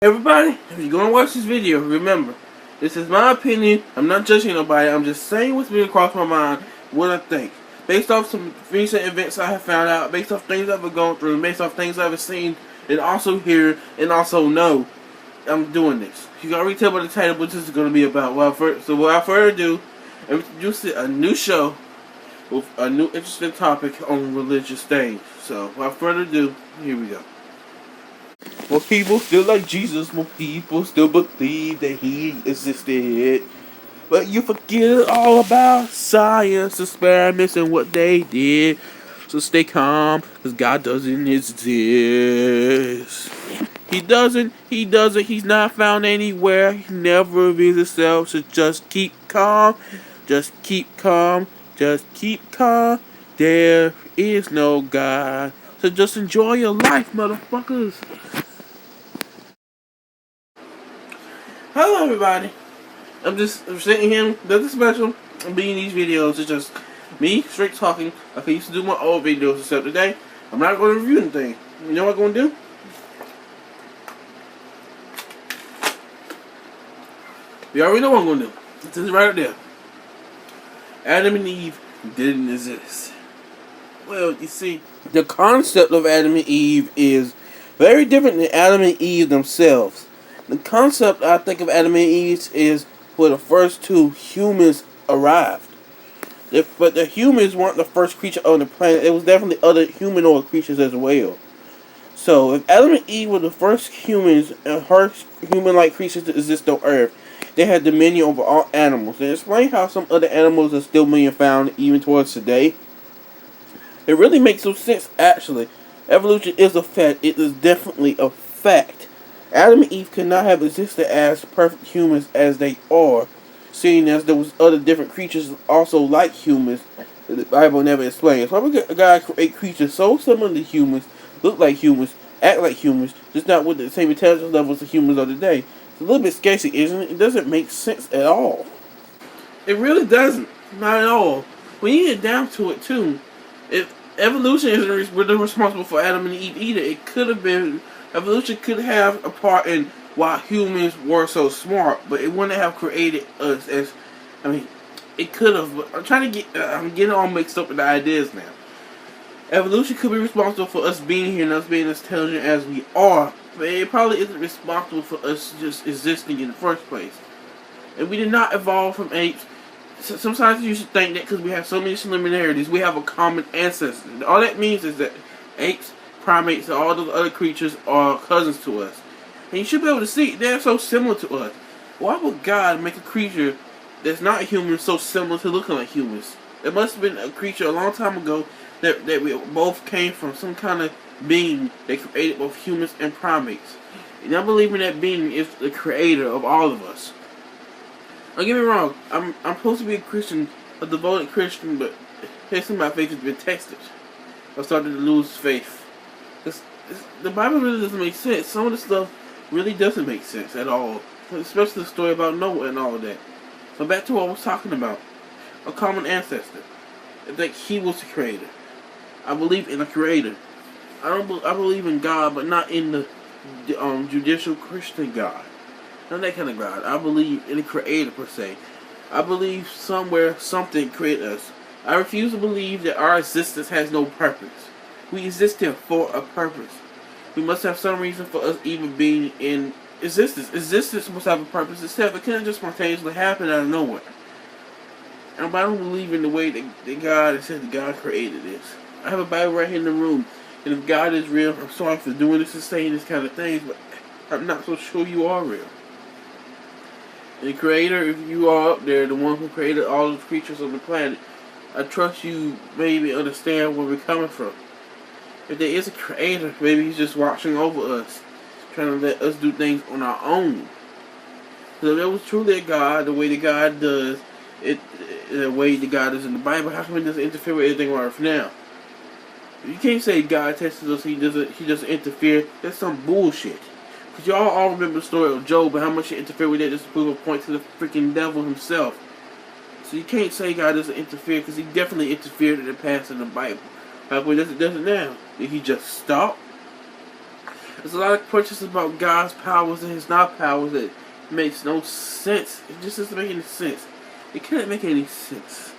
Everybody, if you're going to watch this video, remember, this is my opinion. I'm not judging nobody. I'm just saying what's been across my mind, what I think. Based off some recent events I have found out, based off things I've gone through, based off things I've seen, and also hear, and also know, I'm doing this. You can already tell by the title what this is going to be about. So without further ado, I'm introducing a new show with a new interesting topic on religious things. So without further ado, here we go. More people still like Jesus. More people still believe that he existed. But you forget all about science experiments and what they did. So stay calm, because God doesn't exist. He doesn't. He's not found anywhere. He never reveals himself. So just keep calm. Just keep calm. Just keep calm. There is no God. So just enjoy your life, motherfuckers. Hello everybody, I'm sitting here, nothing special. I'm being these videos, it's just me straight talking like I used to do my old videos, except today, I'm not going to review anything. You know what I'm going to do? You already know what I'm going to do. It's right up there. Adam and Eve didn't exist. Well, you see, the concept of Adam and Eve is very different than Adam and Eve themselves. The concept I think of Adam and Eve is where the first two humans arrived. But the humans weren't the first creature on the planet. It was definitely other humanoid creatures as well. So if Adam and Eve were the first humans and first human-like creatures to exist on Earth, they had dominion over all animals. And explain how some other animals are still being found even towards today. It really makes no sense actually. Evolution is a fact. It is definitely a fact. Adam and Eve could not have existed as perfect humans as they are, seeing as there was other different creatures also like humans that the Bible never explains. So we God create creatures so similar to humans, look like humans, act like humans, just not with the same intelligence levels of humans of today. It's a little bit sketchy, isn't it? It doesn't make sense at all. It really doesn't. Not at all. When you get down to it too, if evolution isn't really responsible for Adam and Eve either, it could have been. Evolution could have a part in why humans were so smart, but it wouldn't have created us as. I mean, it could have. I'm getting all mixed up with the ideas now. Evolution could be responsible for us being here and us being as intelligent as we are, but it probably isn't responsible for us just existing in the first place. And we did not evolve from apes. Sometimes you should think that because we have so many similarities, we have a common ancestor. All that means is that apes, primates, and all those other creatures are cousins to us. And you should be able to see, they're so similar to us. Why would God make a creature that's not human so similar to looking like humans? There must have been a creature a long time ago that we both came from, some kind of being that created both humans and primates. And I believe in that being is the creator of all of us. Don't get me wrong, I'm supposed to be a Christian, a devoted Christian, but testing my faith has been tested. I started to lose faith. The Bible really doesn't make sense. Some of the stuff really doesn't make sense at all. Especially the story about Noah and all of that. So back to what I was talking about. A common ancestor. I think he was the creator. I believe in a creator. I believe in God, but not in the judicial Christian God. Not that kind of God. I believe in a creator per se. I believe somewhere something created us. I refuse to believe that our existence has no purpose. We exist here for a purpose. We must have some reason for us even being in existence. Existence must have a purpose itself. It can't just spontaneously happen out of nowhere. And I don't believe in the way that God said that God created this. I have a Bible right here in the room. And if God is real, I'm sorry for doing this and saying this kind of things, but I'm not so sure you are real. The creator, if you are up there, the one who created all the creatures on the planet, I trust you maybe understand where we're coming from. If there is a creator, maybe he's just watching over us, trying to let us do things on our own. So if there was truly a God, the way that God does it, the way that God is in the Bible, how come he doesn't interfere with anything on earth now? You can't say God tested us, he doesn't interfere. That's some bullshit. Because y'all all remember the story of Job and how much he interfered with that just to prove a point to the freaking devil himself. So you can't say God doesn't interfere, because he definitely interfered in the past in the Bible. Like when does it now? Did he just stop? There's a lot of questions about God's powers and His not powers that makes no sense. It just doesn't make any sense. It can't make any sense.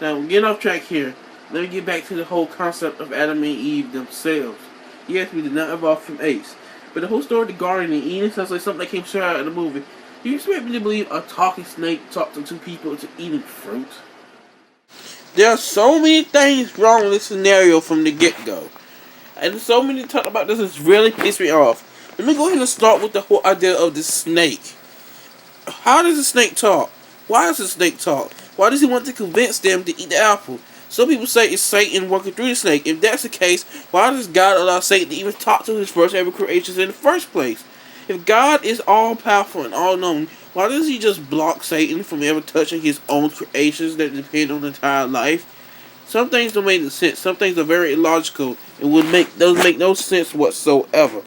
Now, getting off track here, let me get back to the whole concept of Adam and Eve themselves. Yes, we did not evolve from apes, but the whole story of the Garden of Eden sounds like something that came straight out of the movie. Do you expect me to believe a talking snake talked to two people into eating fruit? There are so many things wrong with this scenario from the get-go. And so many talk about this has really pissed me off. Let me go ahead and start with the whole idea of the snake. How does the snake talk? Why does the snake talk? Why does he want to convince them to eat the apple? Some people say it's Satan working through the snake. If that's the case, why does God allow Satan to even talk to his first ever creations in the first place? If God is all-powerful and all-knowing, why does he just block Satan from ever touching his own creations that depend on entire life? Some things don't make sense. Some things are very illogical and doesn't make no sense whatsoever.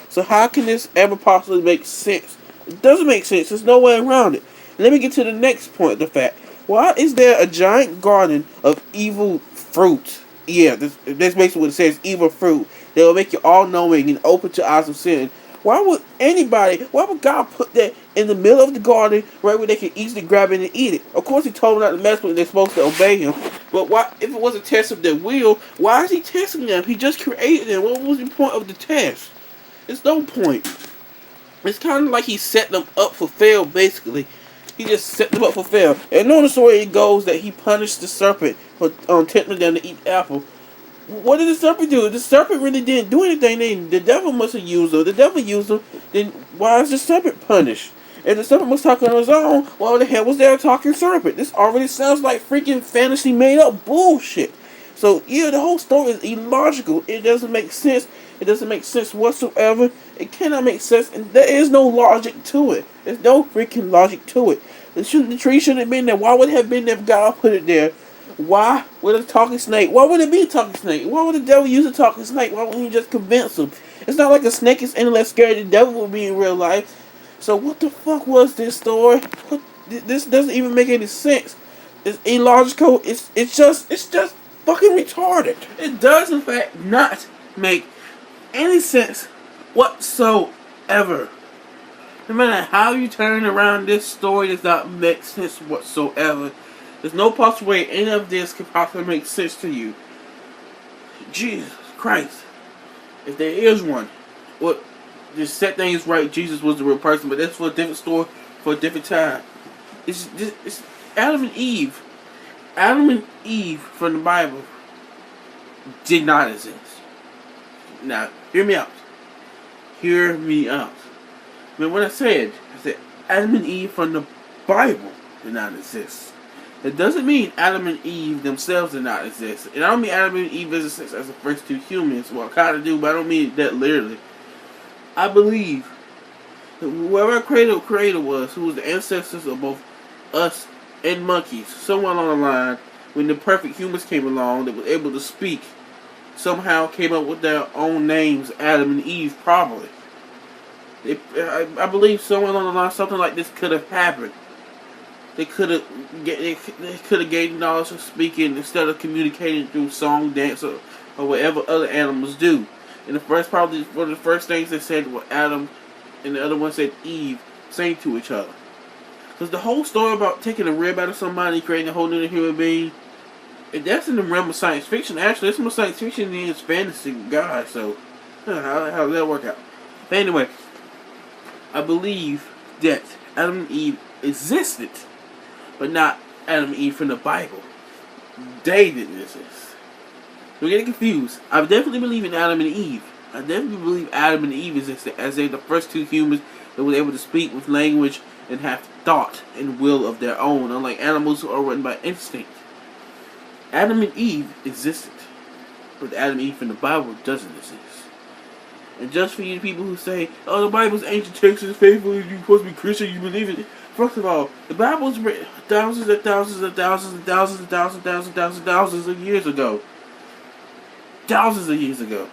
So how can this ever possibly make sense? It doesn't make sense. There's no way around it. Let me get to the next point of the fact. Why is there a giant garden of evil fruit? Yeah, that's basically what it says, evil fruit. That will make you all-knowing and open to eyes of sin. Why would God put that in the middle of the garden right where they can easily grab it and eat it? Of course he told them not to mess with it, they're supposed to obey him. But why, if it was a test of their will, why is he testing them? He just created them. What was the point of the test? There's no point. It's kind of like he set them up for fail, basically. He just set them up for fail. And on the story it goes that he punished the serpent for tempting them to eat the apple. What did the serpent do? The serpent really didn't do anything. The devil must have used them. The devil used them. Then why is the serpent punished? If the serpent was talking on his own, why the hell was there a talking serpent? This already sounds like freaking fantasy made up bullshit. So yeah, the whole story is illogical. It doesn't make sense. It doesn't make sense whatsoever. It cannot make sense, and there is no logic to it. There's no freaking logic to it. The tree shouldn't have been there. Why would it have been there if God put it there? Why would a talking snake? Why would it be a talking snake? Why would the devil use a talking snake? Why wouldn't he just convince him? It's not like a snake is any less scary than the devil would be in real life. So what the fuck was this story? This doesn't even make any sense. It's illogical. It's just fucking retarded. It does in fact not make any sense whatsoever. No matter how you turn around this story, does not make sense whatsoever. There's no possible way any of this could possibly make sense to you. Jesus Christ. If there is one, just set things right, Jesus was the real person, but that's for a different story, for a different time. It's Adam and Eve. Adam and Eve from the Bible did not exist. Now, hear me out. Hear me out. But when I said Adam and Eve from the Bible did not exist, it doesn't mean Adam and Eve themselves did not exist. And I don't mean Adam and Eve exist as the first two humans. Well, I kind of do, but I don't mean that literally. I believe that whoever our creator was, who was the ancestors of both us and monkeys, somewhere along the line, when the perfect humans came along that were able to speak, somehow came up with their own names, Adam and Eve, probably. I believe somewhere along the line something like this could have happened. They could have gained knowledge of speaking instead of communicating through song, dance, or whatever other animals do. And the first, probably one of the first things they said were Adam, and the other one said Eve, saying to each other. Because the whole story about taking a rib out of somebody, creating a whole new human being, that's in the realm of science fiction. Actually, it's more science fiction than it's fantasy, God. So, how does that work out? But anyway, I believe that Adam and Eve existed, but not Adam and Eve from the Bible. They didn't exist. We're getting confused. I definitely believe in Adam and Eve. I definitely believe Adam and Eve existed as they're the first two humans that were able to speak with language and have thought and will of their own, unlike animals who are run by instinct. Adam and Eve existed, but Adam and Eve from the Bible doesn't exist. And just for you people who say, oh, the Bible's ancient text is faithful, you're supposed to be Christian, you believe it. First of all, the Bible was written thousands and thousands and thousands and thousands and thousands and thousands and thousands and thousands of years ago. Thousands of years ago.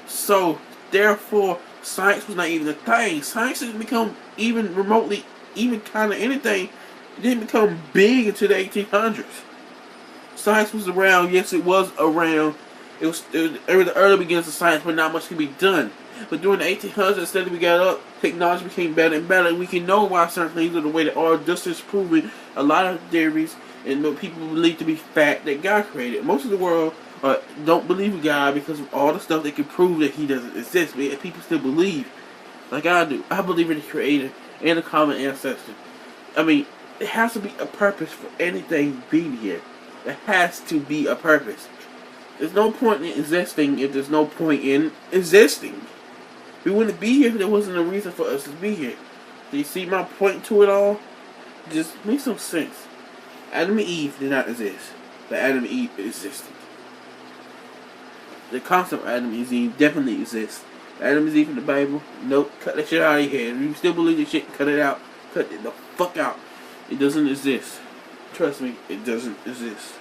So, therefore, science was not even a thing. Science didn't become even remotely, even kind of anything. It didn't become big until the 1800s. Science was around, yes it was around was the early beginnings of science, but not much could be done. But during the 1800s, instead we got up, technology became better and better, and we can know why certain things are the way they are, just as proving a lot of theories and what people believe to be fact that God created. Most of the world don't believe in God because of all the stuff they can prove that He doesn't exist, but people still believe, like I do. I believe in the Creator and a common ancestor. I mean, there has to be a purpose for anything being here. There has to be a purpose. There's no point in existing if there's no point in existing. We wouldn't be here if there wasn't a reason for us to be here. Do you see my point to it all? Just makes some sense. Adam and Eve did not exist, but Adam and Eve existed. The concept of Adam and Eve definitely exists. Adam and Eve in the Bible? Nope. Cut that shit out of your head. If you still believe this shit, cut it out. Cut it the fuck out. It doesn't exist. Trust me, it doesn't exist.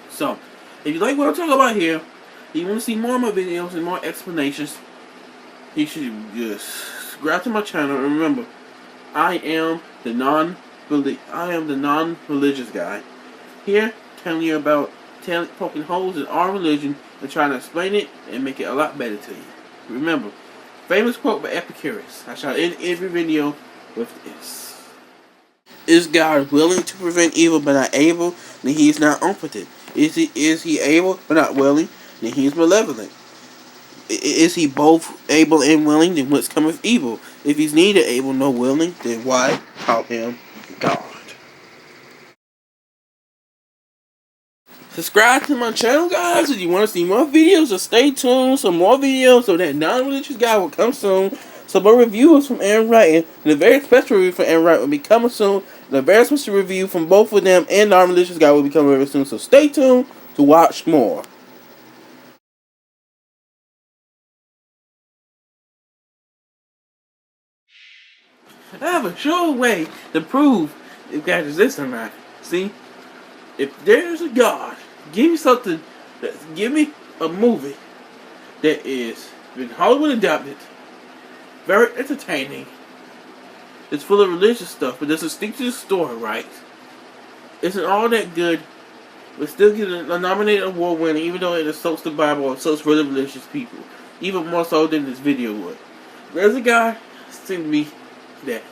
So, if you like what I'm talking about here, and you want to see more of my videos and more explanations, you should just subscribe to my channel. And remember, I am the non-religious guy here, telling you about poking holes in our religion and trying to explain it and make it a lot better to you. Remember, famous quote by Epicurus. I shall end every video with this: Is God willing to prevent evil but not able? Then He is not omnipotent. Is he able but not willing? Then He is malevolent. Is He both able and willing? Then what's cometh evil? If He's neither able nor willing, then why call Him God? Subscribe to my channel, guys, if you want to see more videos. So stay tuned. Some more videos so that non-religious guy will come soon. Some more reviews from Aaron Wright, and the very special review from Aaron Wright will be coming soon. The very special review from both of them and non-religious guy will be coming very soon. So stay tuned to watch more. I have a sure way to prove if God exists or not. See, if there's a God, give me something. Give me a movie that is been Hollywood adapted, very entertaining. It's full of religious stuff, but doesn't stick to the story, right? Isn't all that good, but still get a nominated award winner, even though it insults the Bible or insults really religious people, even more so than this video would. There's a guy, seem to be that.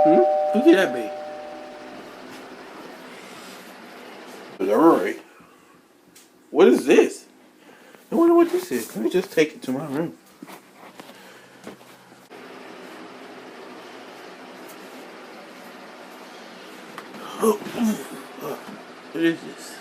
Who could that be? Alright. What is this? I wonder what this is. Let me just take it to my room. What is this?